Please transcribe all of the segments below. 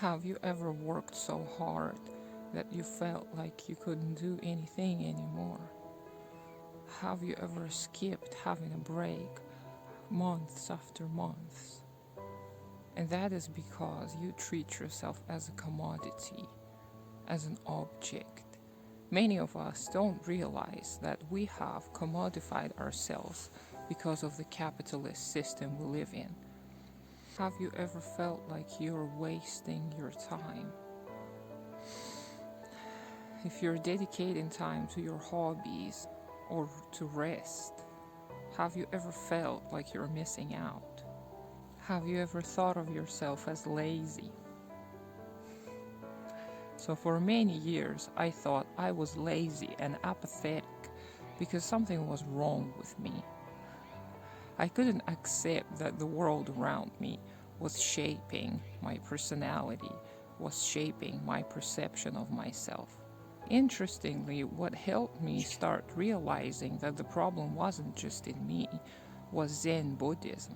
Have you ever worked so hard that you felt like you couldn't do anything anymore? Have you ever skipped having a break months after months? And that is because you treat yourself as a commodity, as an object. Many of us don't realize that we have commodified ourselves because of the capitalist system we live in. Have you ever felt like you're wasting your time? If you're dedicating time to your hobbies or to rest, have you ever felt like you're missing out? Have you ever thought of yourself as lazy? So for many years, I thought I was lazy and apathetic because something was wrong with me. I couldn't accept that the world around me was shaping my personality, was shaping my perception of myself. Interestingly, what helped me start realizing that the problem wasn't just in me was Zen Buddhism.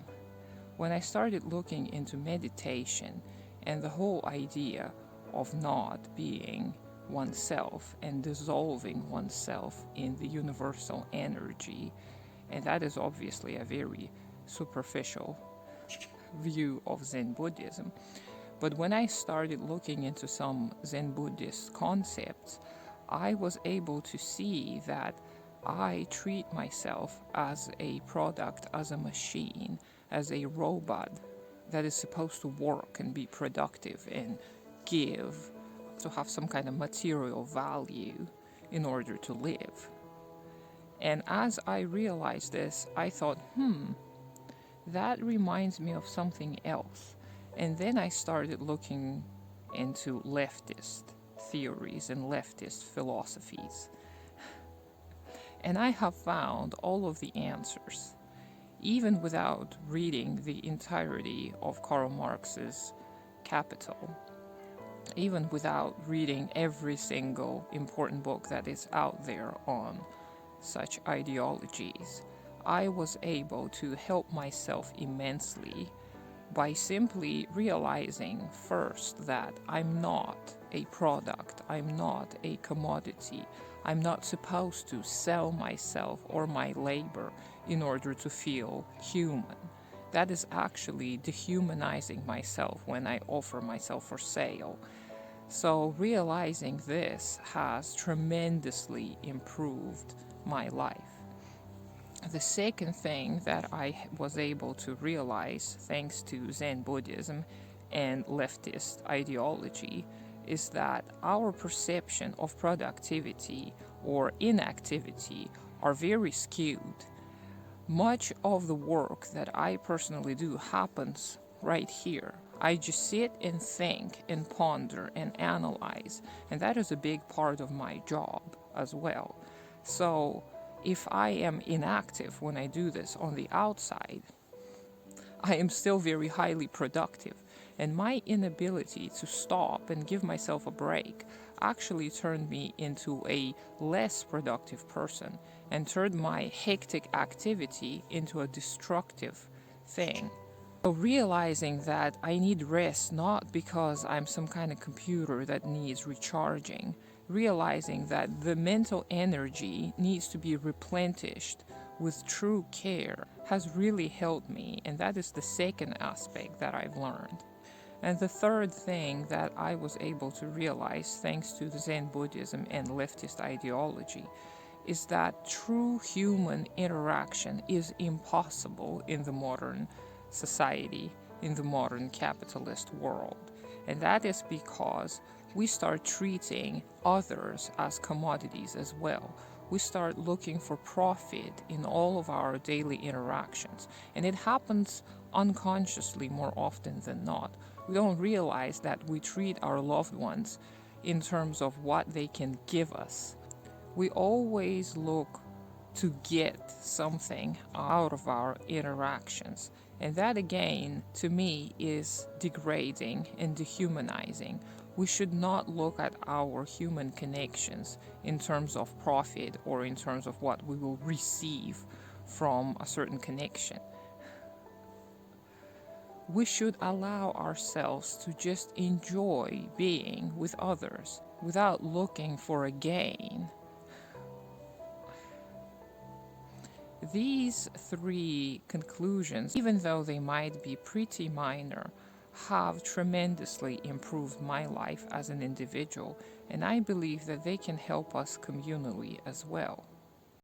When I started looking into meditation and the whole idea of not being oneself and dissolving oneself in the universal energy, and that is obviously a very superficial view of Zen Buddhism. But when I started looking into some Zen Buddhist concepts, I was able to see that I treat myself as a product, as a machine, as a robot that is supposed to work and be productive and give, to have some kind of material value in order to live. And as I realized this, I thought, that reminds me of something else. And then I started looking into leftist theories and leftist philosophies. And I have found all of the answers, even without reading the entirety of Karl Marx's Capital, even without reading every single important book that is out there on such ideologies. I was able to help myself immensely by simply realizing first that I'm not a product, I'm not a commodity, I'm not supposed to sell myself or my labor in order to feel human. That is actually dehumanizing myself when I offer myself for sale. So realizing this has tremendously improved my life. The second thing that I was able to realize thanks to Zen Buddhism and leftist ideology is that our perception of productivity or inactivity are very skewed. Much of the work that I personally do happens right here. I just sit and think and ponder and analyze, and that is a big part of my job as well. So if I am inactive when I do this on the outside, I am still very highly productive. And my inability to stop and give myself a break actually turned me into a less productive person and turned my hectic activity into a destructive thing. So realizing that I need rest not because I'm some kind of computer that needs recharging, realizing that the mental energy needs to be replenished with true care has really helped me, and that is the second aspect that I've learned. And the third thing that I was able to realize thanks to the Zen Buddhism and leftist ideology is that true human interaction is impossible in the modern society, in the modern capitalist world. And that is because we start treating others as commodities as well. We start looking for profit in all of our daily interactions. And it happens unconsciously more often than not. We don't realize that we treat our loved ones in terms of what they can give us. We always look to get something out of our interactions. And that again, to me, is degrading and dehumanizing. We should not look at our human connections in terms of profit or in terms of what we will receive from a certain connection. We should allow ourselves to just enjoy being with others without looking for a gain. These three conclusions, even though they might be pretty minor, have tremendously improved my life as an individual, and I believe that they can help us communally as well.